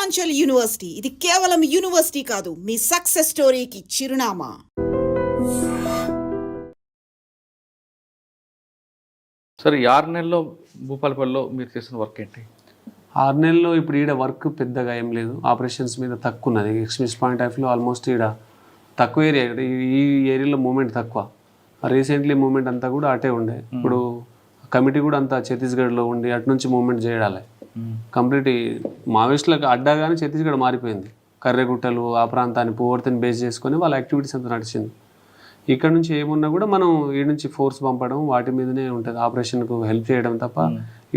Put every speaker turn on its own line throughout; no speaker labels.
Uttaranchal university ఇది కేవలం university కాదు, మీ సక్సెస్ స్టోరీకి చిరునామా.
సరే, 6 నెలల్లో భూపాలపల్లిలో మీరు చేసిన వర్క్ ఏంటి?
6 నెలల్లో ఇప్పుడు ఈడ వర్క్ పెద్దగా ఏం లేదు. ఆపరేషన్స్ మీద తక్కువ ఉన్నది. ఎక్స్పీరియన్స్ పాయింట్ ఆఫ్ వ్యూలో ఆల్మోస్ట్ ఈడ తక్కువ ఏరియా. ఈ ఏరియాలో మూమెంట్ తక్కువ. రీసెంట్లీ మూమెంట్ అంతా కూడా అటే ఉండే. ఇప్పుడు కమిటీ కూడా అంతా ఛత్తీస్గఢ్లో ఉండి అటు నుంచి మూమెంట్ చేయడాలి. కంప్లీట్ మావోయిస్టులకు అడ్డా కానీ ఛత్తీస్గఢ్ మారిపోయింది. కర్రెగుట్టలు ఆ ప్రాంతాన్ని పూర్తిని బేస్ చేసుకొని వాళ్ళ యాక్టివిటీస్ అంతా నడిచింది. ఇక్కడ నుంచి ఏమున్నా కూడా మనం ఈ నుంచి ఫోర్స్ పంపడం వాటి మీదనే ఉంటుంది. ఆపరేషన్కు హెల్ప్ చేయడం తప్ప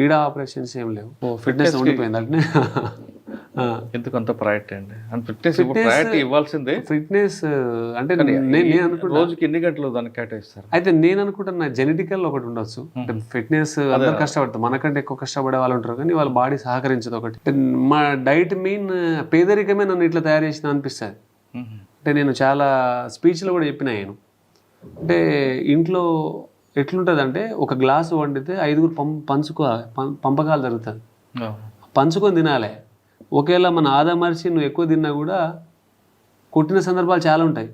ఈడ ఆపరేషన్స్ ఏం లేవు. ఫిట్నెస్ ఉండిపోయింది అట్నే.
ఎందుకు అంత ప్రయారిటీ అండి? ఫిట్నెస్ ప్రయారిటీ ఇవ్వాల్సిందే.
ఫిట్నెస్ అంటే నేను అనుకుంటా
రోజుకి ఎన్ని గంటలు దానికి కేటాయిస్తారు?
అయితే నేను అనుకుంటున్నా జెనెటికల్ ఒకటి ఉండొచ్చు. ఫిట్నెస్ అందరు కష్టపడతారు, మనకంటే ఎక్కువ కష్టపడే వాళ్ళు ఉంటారు కానీ వాళ్ళ బాడీ సహకరించదు. ఒకటి మా డైట్ మీన్ పేదరికమే నన్ను ఇట్లా తయారు చేసిన అనిపిస్తుంది. అంటే నేను చాలా స్పీచ్లో కూడా చెప్పిన నేను, అంటే ఇంట్లో ఎట్లుంటుంది అంటే ఒక గ్లాసు వండితే 5గురు పంపకాలు జరుగుతుంది. పంచుకొని తినాలి. ఒకేలా మన ఆదమర్చి నువ్వు ఎక్కువ తిన్నా కూడా కొట్టిన సందర్భాలు చాలా ఉంటాయి.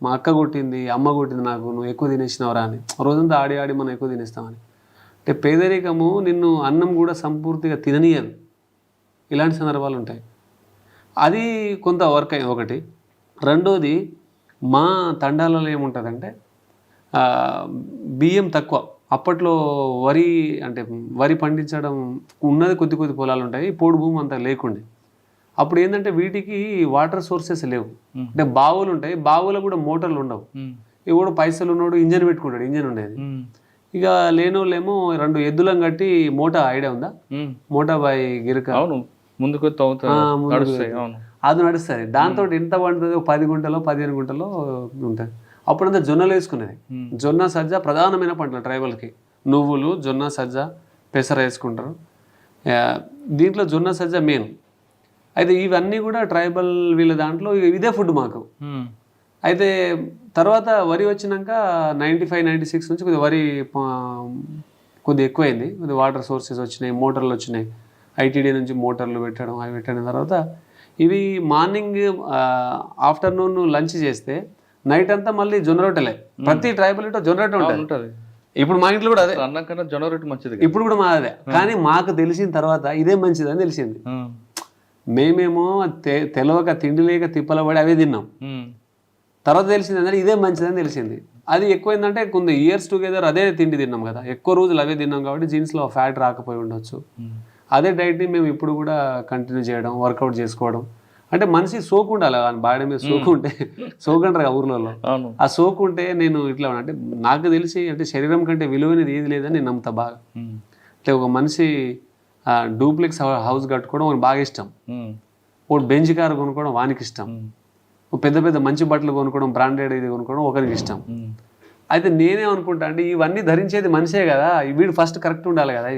మా అక్క కొట్టింది, అమ్మ కొట్టింది నాకు, నువ్వు ఎక్కువ తినేసినవరా అని. రోజంతా ఆడి ఆడి మనం ఎక్కువ తినేస్తామని. అంటే పేదరికము నిన్ను అన్నం కూడా సంపూర్తిగా తిననీయదు. ఇలాంటి సందర్భాలు ఉంటాయి. అది కొంత వర్క్ అయింది ఒకటి. రెండోది, మా తండాలలో ఏముంటుందంటే బియ్యం తక్కువ. అప్పట్లో వరి పండించడం ఉన్నది కొద్ది కొద్ది పొలాలు ఉంటాయి, పోడు భూమి అంతా లేకుండే. అప్పుడు ఏంటంటే వీటికి వాటర్ సోర్సెస్ లేవు. అంటే బావులు ఉంటాయి, బావులో కూడా మోటార్లు ఉండవు. ఎవడు పైసలు ఉన్నాడు ఇంజన్ పెట్టుకుంటాడు, ఇంజన్ ఉండేది. ఇక లేనోళ్ళేమో 2 ఎద్దులను కట్టి మోటా ఐడియా ఉందా? మోటా బాయ్ గిరక
ముందుకు
అది నడుస్తుంది. దాంతో ఎంత పండుతుంది? 10 గుంటలో 15 గుంటలో ఉంటుంది. అప్పుడంతా జొన్నలు వేసుకునేది. జొన్న సజ్జ ప్రధానమైన పంటలు ట్రైబల్కి. నువ్వులు, జొన్న సజ్జ, పెసర వేసుకుంటారు. దీంట్లో జొన్న సజ్జ మెయిన్. అయితే ఇవన్నీ కూడా ట్రైబల్ వీళ్ళ దాంట్లో ఇదే ఫుడ్ మాకు. అయితే తర్వాత వరి వచ్చినాక 95, 96 నుంచి కొద్దిగా వరి కొద్దిగా ఎక్కువైంది. కొద్దిగా వాటర్ సోర్సెస్ వచ్చినాయి, మోటార్లు వచ్చినాయి. ఐటీడీ నుంచి మోటార్లు పెట్టడం, అవి పెట్టిన తర్వాత ఇవి మార్నింగ్ ఆఫ్టర్నూన్ లంచ్ చేస్తే నైట్ అంతా మళ్ళీ జొన్న రొట్టెలే. ప్రతి ట్రైబల్ ఇంట్లో జొన్న రొట్టె ఉంటుంది. ఇప్పుడు మా ఇంట్లో కూడా అదే.
అన్నం కన్నా జొన్న రొట్టె మంచిది.
ఇప్పుడు కూడా మా అదే. కానీ మాకు తెలిసిన తర్వాత ఇదే మంచిది అని తెలిసింది. మేమేమో తెలవక తిండి లేక తిప్పలబడి అవే తిన్నాం. తర్వాత తెలిసింది అంటే ఇదే మంచిదని తెలిసింది. అది ఎక్కువైందంటే కొన్ని ఇయర్స్ టుగెదర్ అదే తిండి తిన్నాం కదా, ఎక్కువ రోజులు అవే తిన్నాం కాబట్టి జీన్స్లో ఫ్యాట్ రాకపోయి ఉండొచ్చు. అదే డైట్ని మేము ఇప్పుడు కూడా కంటిన్యూ చేయడం, వర్కౌట్ చేసుకోవడం. అంటే మనిషి సోకు ఉండాలి, బాడీ మీద సోకు ఉంటే, సోకు అంటారు కదా ఊర్లలో, ఆ సోకు ఉంటే నేను ఇట్లా అంటే నాకు తెలిసి అంటే శరీరం కంటే విలువైనది ఏది లేదని నేను నమ్ముతా బాగా. అంటే ఒక మనిషి డూప్లెక్స్ హౌస్ కట్టుకోవడం వానికి బాగా ఇష్టం. ఒక బెంచ్ కార్ కొనుక్కోవడం వానికి ఇష్టం. పెద్ద పెద్ద మంచి బట్టలు కొనుక్కోవడం, బ్రాండెడ్ ఇది కొనుక్కోవడం ఒకరికి ఇష్టం. అయితే నేనేమనుకుంటా అంటే ఇవన్నీ ధరించేది మనిషే కదా, వీడు ఫస్ట్ కరెక్ట్ ఉండాలి కదా.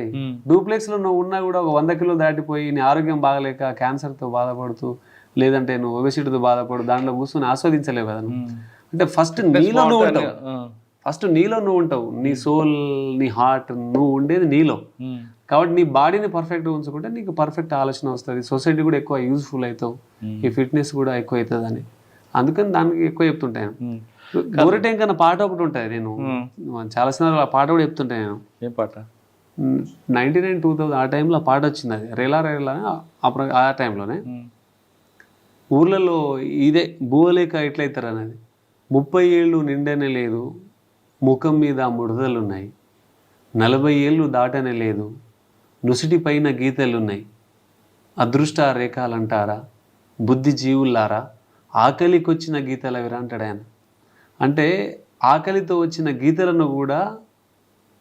డూప్లెక్స్లో నువ్వు ఉన్నా కూడా ఒక 100 కిలోలు దాటిపోయి నీ ఆరోగ్యం బాగలేక క్యాన్సర్తో బాధపడుతూ, లేదంటే నువ్వు ఒబెసిటీతో బాధపడు, దాంట్లో కూర్చొని ఆస్వాదించలేవు కదా నువ్వు. అంటే ఫస్ట్ నీలో నువ్వు ఉంటావు. నీ సోల్, నీ హార్ట్, నువ్వు ఉండేది నీలో. కాబట్టి నీ బాడీని పర్ఫెక్ట్గా ఉంచుకుంటే నీకు పర్ఫెక్ట్ ఆలోచన వస్తుంది. సొసైటీ కూడా ఎక్కువ యూజ్ఫుల్ అవుతావు, ఈ ఫిట్నెస్ కూడా ఎక్కువ అవుతుంది అని. అందుకని దానికి ఎక్కువ చెప్తుంటాను. గోరెటెం కన్నా పాట ఒకటి ఉంటుంది, నేను చాలా సినిమాలు ఆ పాట కూడా చెప్తుంటాను నేను.
ఏం పాట?
99, 2000 ఆ టైంలో ఆ పాట వచ్చింది. అది రేలా రేలా ఆ టైంలోనే ఊర్లలో ఇదే భూవలేక ఎట్లయితారు అనేది. 30 ఏళ్ళు నిండనే లేదు, ముఖం మీద ముడతలున్నాయి. 40 ఏళ్ళు దాటనే లేదు, నుసిటి పైన గీతలున్నాయి. అదృష్ట రేఖాలంటారా, బుద్ధి జీవుల్లారా, ఆకలికొచ్చిన గీతలు అవిరా అంటాడు ఆయన. అంటే ఆకలితో వచ్చిన గీతలను కూడా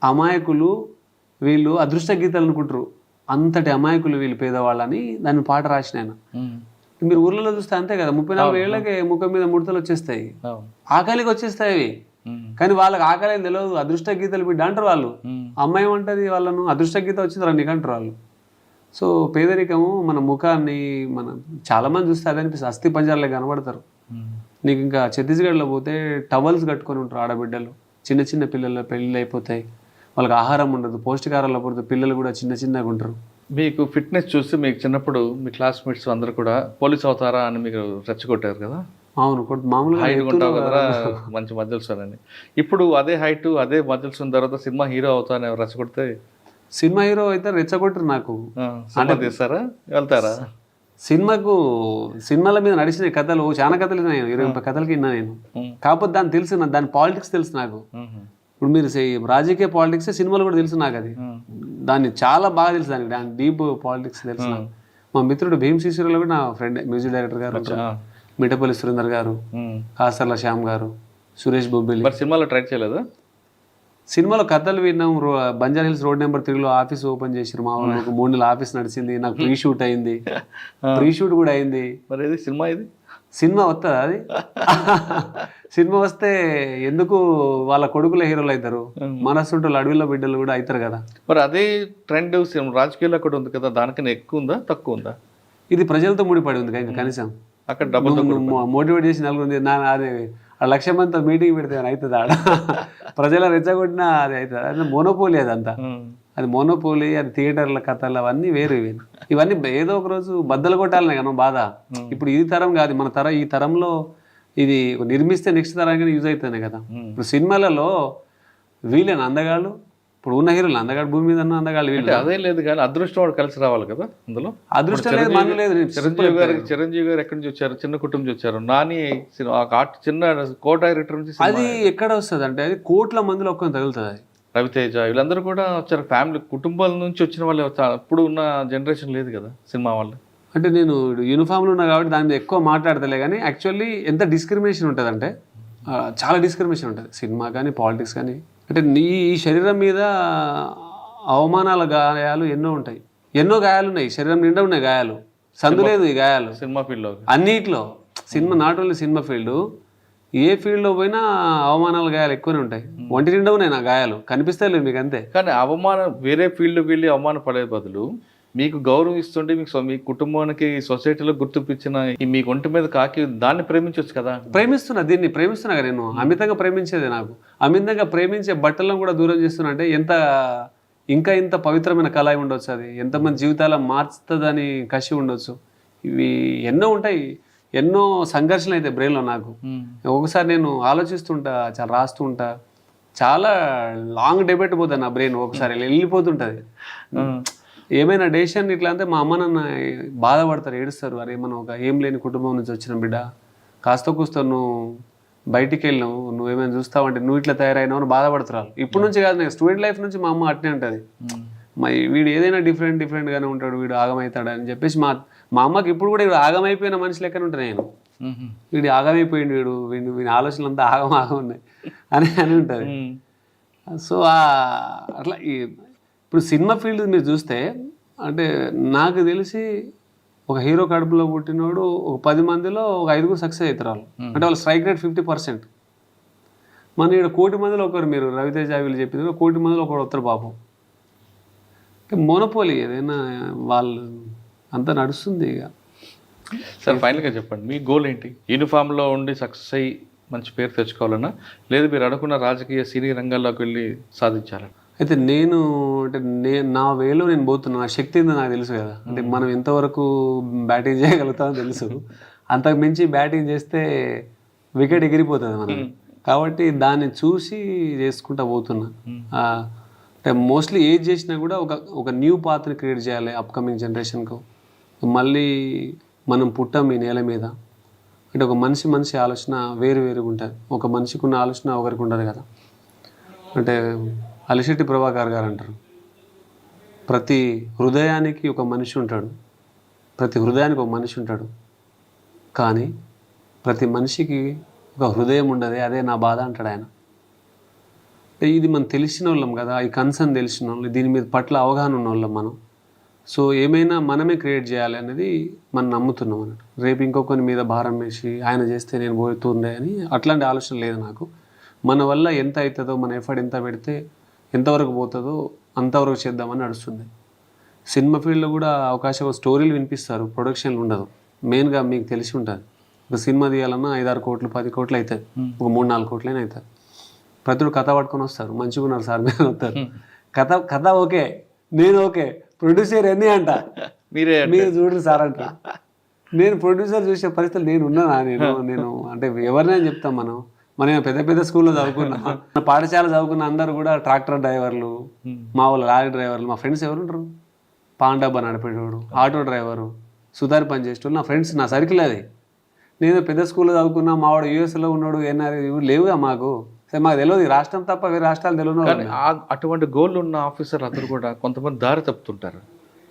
అమాయకులు వీళ్ళు అదృష్ట గీతలు అనుకుంటారు. అంతటి అమాయకులు వీళ్ళు పేదవాళ్ళని దాన్ని పాట రాసిన ఆయన. మీరు ఊర్లలో చూస్తే అంతే కదా, 34 ఏళ్ళకే ముఖం మీద ముడతలు వచ్చేస్తాయి, ఆకలికి వచ్చేస్తాయి అవి. కానీ వాళ్ళకి ఆకలి తెలియదు, అదృష్ట గీతలు బిడ్డ అంటారు వాళ్ళు. అమ్మాయి ఏమంటది వాళ్ళను, అదృష్ట గీత వచ్చిందిరా నీకు అంటారు వాళ్ళు. సో పేదరికము మన ముఖాన్ని చాలామంది చూస్తే అదే అనిపిస్తుంది, అస్థి పంజాలే కనబడతారు. నీకు ఇంకా ఛత్తీస్గఢ్లో పోతే టవల్స్ కట్టుకొని ఉంటారు ఆడబిడ్డలు. చిన్న చిన్న పిల్లల పెళ్ళిళ్ళు అయిపోతాయి, వాళ్ళకి ఆహారం ఉండదు, పౌష్టికాహారాలు పడుతుంది, పిల్లలు కూడా చిన్న చిన్నగా ఉంటారు.
మీకు ఫిట్నెస్ చూసి మీకు చిన్నప్పుడు మీ క్లాస్మేట్స్ అందరూ కూడా పోలీస్ అవుతారా అని మీకు రెచ్చగొట్టారు కదా,
అవును మామూలుగా
హైట్
ఎత్తులో
ఉంటావు కదా మంచి మజిల్స్ అని. ఇప్పుడు అదే హైట్ అదే మజిల్స్ ఉన్న తర్వాత సినిమా హీరో అవుతానని రెచ్చగొడితే
సినిమా హీరో అయితే రెచ్చగొట్టరు నాకు.
సినిమా తీస్తారా, వెళ్తారా?
సినిమాల మీద నడిచిన కథలు చాలా కథలు విన్నా నేను, 20 కథలకి విన్నా నేను. కాకపోతే దాన్ని తెలుసు, దాని పాలిటిక్స్ తెలుసు నాకు. ఇప్పుడు మీరు రాజకీయ పాలిటిక్స్ సినిమాలు కూడా తెలుసు నాకు. అది దాన్ని చాలా బాగా తెలుసు, దాని డీప్ పాలిటిక్స్ తెలుసు నాకు. మా మిత్రుడు భీమ్ శిశురులో కూడా నా ఫ్రెండ్ మ్యూజిక్ డైరెక్టర్ గారు, మిఠపల్లి సురేందర్ గారు, కాసర్ల శ్యామ్ గారు, సురేష్ బొబ్బిలి.
సినిమాలో ట్రై చేయలేదు?
సినిమాలో కథలు విన్నాం. బంజారా హిల్స్ రోడ్ నెంబర్ 3లో ఆఫీస్ ఓపెన్ చేసారు మా వాళ్ళు. 3 నెలల ఆఫీస్ నడిచింది, నాకు ప్రీ షూట్ అయింది, ప్రీ షూట్ కూడా అయింది.
మరి ఇది సినిమా, ఇది
సినిమా వస్తుందా? అది సినిమా వస్తే ఎందుకు వాళ్ళ కొడుకుల హీరోలు అవుతారు, మనసుంటూ అడవిలో బిడ్డలు కూడా అవుతారు కదా.
మరి అదే ట్రెండ్ రాజకీయాల్లో కూడా ఉంది కదా, దానికన్నా ఎక్కువ ఉందా తక్కువ ఉందా?
ఇది ప్రజలతో ముడిపడి ఉంది ఇంకా కనీసం.
అక్కడ డబ్బులు
మోటివేట్ చేసి నలుగురు అదే 1,00,000 మందితో మీటింగ్ పెడితే అవుతుంది ఆడ, ప్రజల రెచ్చగొట్టినా అది అవుతుంది. అది మోనోపోలీ, అదంతా అది మోనోపోలీ. అది థియేటర్ల కథలు అవన్నీ వేరు. ఇవన్నీ ఏదో ఒక రోజు బద్దలు కొట్టాలనే కదా బాధ. ఇప్పుడు ఇది తరం కాదు, మన తరం. ఈ తరంలో ఇది నిర్మిస్తే నెక్స్ట్ తరానికి యూజ్ అవుతుంది కదా. ఇప్పుడు సినిమాలలో వీళ్ళని అందగాళ్ళు, ఇప్పుడు ఉన్న హీరోలు అందగాడు, భూమి మీద అందగాళ్ళు వీళ్ళు.
అదే లేదు కానీ అదృష్టం వాడు కలిసి రావాలి కదా అందులో.
అదృష్టం లేదు, మన లేదు.
చిరంజీవి గారు ఎక్కడి నుంచి వచ్చారు, చిన్న కుటుంబం నుంచి వచ్చారు. నాని చిన్న కో డైరెక్టర్ నుంచి.
అది ఎక్కడ వస్తుంది అంటే అది కోట్ల మందిలో ఒక్కని తగులుతుంది. అది
రవితేజ వీళ్ళందరూ కూడా వచ్చారు, ఫ్యామిలీ కుటుంబాల నుంచి వచ్చిన వాళ్ళే. ఇప్పుడు ఉన్న జనరేషన్ లేదు కదా సినిమా వాళ్ళు. అంటే
నేను యూనిఫామ్లో ఉన్నా కాబట్టి దాని మీద ఎక్కువ మాట్లాడతలే, కానీ యాక్చువల్లీ ఎంత డిస్క్రిమినేషన్ ఉంటుంది అంటే చాలా డిస్క్రిమినేషన్ ఉంటుంది సినిమా కానీ పాలిటిక్స్ కానీ. అంటే ఈ శరీరం మీద అవమానాల గాయాలు ఎన్నో ఉంటాయి, ఎన్నో గాయాలు ఉన్నాయి, శరీరం నిండా ఉన్నాయి గాయాలు, సందు లేదు ఈ గాయాలు.
సినిమా ఫీల్డ్లో
అన్నిట్లో, cinema not only cinema field, ఏ ఫీల్డ్లో పోయినా అవమానాల గాయాలు ఎక్కువనే ఉంటాయి. ఒంటి నిండా ఉన్నాయి నా గాయాలు, కనిపిస్తాయి మీకు అంతే.
కానీ అవమానం వేరే ఫీల్డ్కి వెళ్ళి అవమానం పడే బదులు మీకు గౌరవం ఇస్తుంటే మీ కుటుంబానికి సొసైటీలో గుర్తించిన మీకు ఒంటి మీద కాకి దాన్ని ప్రేమించవచ్చు కదా.
దీన్ని ప్రేమిస్తున్నా కదా నేను, అమితంగా ప్రేమించేది. నాకు అమితంగా ప్రేమించే బట్టలను కూడా దూరం చేస్తున్నా అంటే ఇంత పవిత్రమైన కళ ఉండొచ్చు. అది ఎంతమంది జీవితాల మార్చుతుందని కసి ఉండొచ్చు. ఇవి ఎన్నో ఉంటాయి, ఎన్నో సంఘర్షణలు అయితే బ్రెయిన్లో నాకు. ఒకసారి నేను ఆలోచిస్తుంటా, చాలా రాస్తుంటా, చాలా లాంగ్ డిబేట్ పోతుంది నా బ్రెయిన్. ఒకసారి వెళ్ళిపోతుంటుంది. ఏమైనా డెసిషన్ ఇట్లా అంటే మా అమ్మ నాన్న బాధపడతారు, ఏడుస్తారు. అరే మనం ఏం లేని కుటుంబం నుంచి వచ్చిన బిడ్డ, కాస్త కూస్తో నువ్వు బయటికి వెళ్ళినావు, నువ్వేమైనా చూస్తావంటే నువ్వు ఇట్లా తయారైనావు అని బాధపడుతున్నారు. ఇప్పటి నుంచి కాదు, నేను స్టూడెంట్ లైఫ్ నుంచి మా అమ్మ అట్నే ఉంటుంది. మరి వీడు ఏదైనా డిఫరెంట్గానే ఉంటాడు, వీడు ఆగమవుతాడు అని చెప్పేసి మా అమ్మకి ఇప్పుడు కూడా వీడు ఆగమైపోయిన మనిషి లెక్కనే ఉంటాను నేను. వీడు ఆగమైపోయింది, వీడి ఆలోచనలు అంతా ఆగం ఉన్నాయి అని ఉంటుంది. సో అట్లా ఇప్పుడు సినిమా ఫీల్డ్ మీరు చూస్తే అంటే నాకు తెలిసి ఒక హీరో కడుపులో పుట్టినోడు ఒక 10 మందిలో ఒక 5 సక్సెస్ అవుతారు వాళ్ళు. అంటే వాళ్ళ స్ట్రైక్ రేట్ 50%. మన ఇక్కడ 1 కోటి మందిలో ఒకరు, మీరు రవితేజ వీళ్ళు చెప్పింది 1 కోటి మందిలో ఒకరు వస్తారు పాపం. మోనోపోలీ ఏదైనా వాళ్ళు అంతా నడుస్తుంది ఇక.
సార్ ఫైనల్గా చెప్పండి, మీ గోల్ ఏంటి? యూనిఫామ్లో ఉండి సక్సెస్ అయ్యి మంచి పేరు తెచ్చుకోవాలన్నా, లేదు మీరు అనుకున్న రాజకీయ సినీ రంగాల్లోకి వెళ్ళి సాధించాలన్నా?
అయితే నా వేలో నేను పోతున్నా. నా శక్తి ఏందో నాకు తెలుసు కదా. అంటే మనం ఎంతవరకు బ్యాటింగ్ చేయగలుగుతామో తెలుసు. అంతకు మించి బ్యాటింగ్ చేస్తే వికెట్ ఎగిరిపోతుంది మనం. కాబట్టి దాన్ని చూసి చేసుకుంటా పోతున్నా. అంటే మోస్ట్లీ ఏది చేసినా కూడా ఒక న్యూ పాత్ని క్రియేట్ చేయాలి అప్కమింగ్ జనరేషన్కు. మళ్ళీ మనం పుట్టాం ఈ నేల మీద. అంటే ఒక మనిషి ఆలోచన వేరుగా ఉంటుంది. ఒక మనిషికి ఉన్న ఆలోచన ఒకరికి ఉండదు కదా. అంటే అలిశెట్టి ప్రభాకర్ గారు అంటారు, ప్రతి హృదయానికి ఒక మనిషి ఉంటాడు, ప్రతి హృదయానికి ఒక మనిషి ఉంటాడు, కానీ ప్రతి మనిషికి ఒక హృదయం ఉండదు, అదే నా బాధ అంటాడు ఆయన. ఇది మనం తెలిసిన వాళ్ళం కదా, ఈ కన్సర్న్ తెలిసిన వాళ్ళు, దీని మీద పట్ల అవగాహన ఉన్న వాళ్ళం మనం. సో ఏమైనా మనమే క్రియేట్ చేయాలి అనేది మనం నమ్ముతున్నాం అన్నట్టు. రేపు ఇంకొకరి మీద భారం వేసి ఆయన చేస్తే నేను పోతుండే అని అట్లాంటి ఆలోచన లేదు నాకు. మన వల్ల ఎంత అవుతుందో, మన ఎఫర్ట్ ఎంత పెడితే ఎంతవరకు పోతుందో అంతవరకు చేద్దామని నడుస్తుంది. సినిమా ఫీల్డ్లో కూడా అవకాశం, స్టోరీలు వినిపిస్తారు, ప్రొడక్షన్లు ఉండదు. మెయిన్గా మీకు తెలిసి ఉంటుంది, ఒక సినిమా తీయాలన్నా 5-6 కోట్లు 10 కోట్లు అవుతుంది, ఒక 3-4 కోట్లైనా అవుతుంది. ప్రతిడు కథ పట్టుకొని వస్తారు, మంచిగా ఉన్నారు సార్ మీరు వస్తారు, కథ ఓకే, నేను ఓకే, ప్రొడ్యూసర్ ఎన్ని అంట
మీరే
మీరు చూడరు సార్ అంట. నేను ప్రొడ్యూసర్ చూసే పరిస్థితులు నేను ఉన్నానా? నేను అంటే ఎవరినైనా చెప్తాం మనం పెద్ద పెద్ద స్కూల్లో చదువుకున్నాం, పాఠశాల చదువుకున్న అందరూ కూడా ట్రాక్టర్ డ్రైవర్లు, మా వాళ్ళు లారీ డ్రైవర్లు. మా ఫ్రెండ్స్ ఎవరు ఉంటారు? పాన్ డబ్బా నడిపేటోడు, ఆటో డ్రైవరు, సుతారి పని చేసేటోడు నా ఫ్రెండ్స్, నా సర్కిల్ అది. నేను పెద్ద స్కూల్లో చదువుకున్నా, మా వాడు యూఎస్లో ఉన్నాడు, ఎన్ఆర్ఐ ఇవి లేవుగా మాకు. సరే మాకు తెలియదు ఈ రాష్ట్రం తప్ప వేరే రాష్ట్రాలు తెలియదు.
కానీ అటువంటి గోల్ ఉన్న ఆఫీసర్ అందరూ కూడా కొంతమంది దారి తప్పుతుంటారు.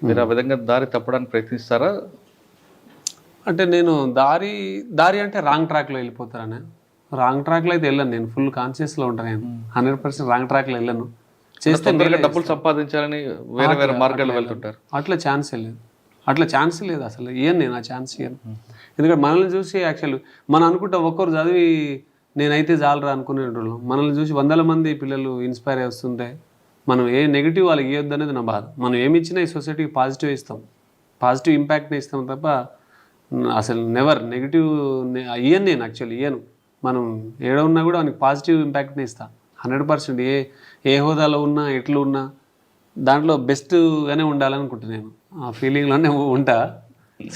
మీరు ఆ విధంగా దారి తప్పడానికి ప్రయత్నిస్తారా?
అంటే నేను దారి అంటే రాంగ్ ట్రాక్లో వెళ్ళిపోతారని. రాంగ్ ట్రాక్లో అయితే వెళ్ళను, నేను ఫుల్ కాన్షియస్లో ఉంటాను. నేను 100% రాంగ్ ట్రాక్లో వెళ్ళను. చేస్తే
డబ్బులు సంపాదించాలని వేరే వేరే మార్గాలు వెళ్తుంటారు.
అట్లా ఛాన్స్ లేదు అసలు. నేను ఆ ఛాన్స్ ఇయ్యను. ఎందుకంటే మనల్ని చూసి యాక్చువల్ మనం అనుకుంటా ఒక్కరు చదివి నేనైతే చాలరా అనుకునేటోళ్ళం. మనల్ని చూసి వందల మంది పిల్లలు ఇన్స్పైర్ అయి వస్తుంటే మనం ఏ నెగిటివ్ వాళ్ళకి ఇవ్వద్దు అనేది నా బాధ. మనం ఏమి ఇచ్చినా ఈ సొసైటీకి పాజిటివ్ ఇస్తాం, పాజిటివ్ ఇంపాక్ట్ని ఇస్తాం తప్ప అసలు నెవర్ నెగిటివ్ ఇయ్యను. నేను యాక్చువల్లీ ఇయ్యను. మనం ఏడ ఉన్నా కూడా మనకి పాజిటివ్ ఇంపాక్ట్ని ఇస్తాను 100%. ఏ హోదాలో ఉన్నా ఎట్లు ఉన్నా దాంట్లో బెస్ట్గానే ఉండాలనుకుంటున్నాను. నేను ఆ ఫీలింగ్లోనే ఉంటా.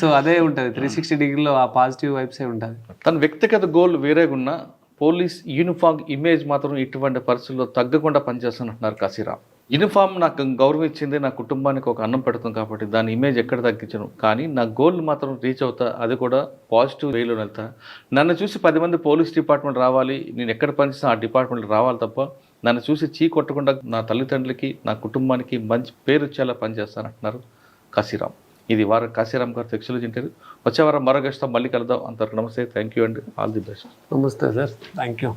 సో అదే ఉంటుంది 360 డిగ్రీలో ఆ పాజిటివ్ వైబ్సే ఉంటుంది.
తన వ్యక్తిగత గోల్ వేరేగా ఉన్న పోలీస్ యూనిఫామ్ ఇమేజ్ మాత్రం ఇటువంటి పరిస్థితుల్లో తగ్గకుండా పనిచేస్తున్నట్టున్నారు కాశీరామ్. యూనిఫామ్ నాకు గౌరవం ఇచ్చింది, నా కుటుంబానికి ఒక అన్నం పెడుతుంది కాబట్టి దాని ఇమేజ్ ఎక్కడ తగ్గించను, కానీ నా గోల్ మాత్రం రీచ్ అవుతా, అది కూడా పాజిటివ్ వేలో వెళ్తా. నన్ను చూసి 10 మంది పోలీస్ డిపార్ట్మెంట్ రావాలి, నేను ఎక్కడ పనిచేసినా ఆ డిపార్ట్మెంట్ రావాలి తప్ప నన్ను చూసి చీ కొట్టకుండా నా తల్లిదండ్రులకి నా కుటుంబానికి మంచి పేరు వచ్చేలా పనిచేస్తానంటున్నారు కాశీరామ్. ఇది వారం కాశీరామ్ గారు ఎక్స్క్లూజివ్ ఇంటర్వ్యూ. వచ్చే వారం మరో గెస్ట్తో మళ్ళీ కలుద్దాం. అంతవరకు నమస్తే, thank you and all the best.
నమస్తే సార్, థ్యాంక్ యూ.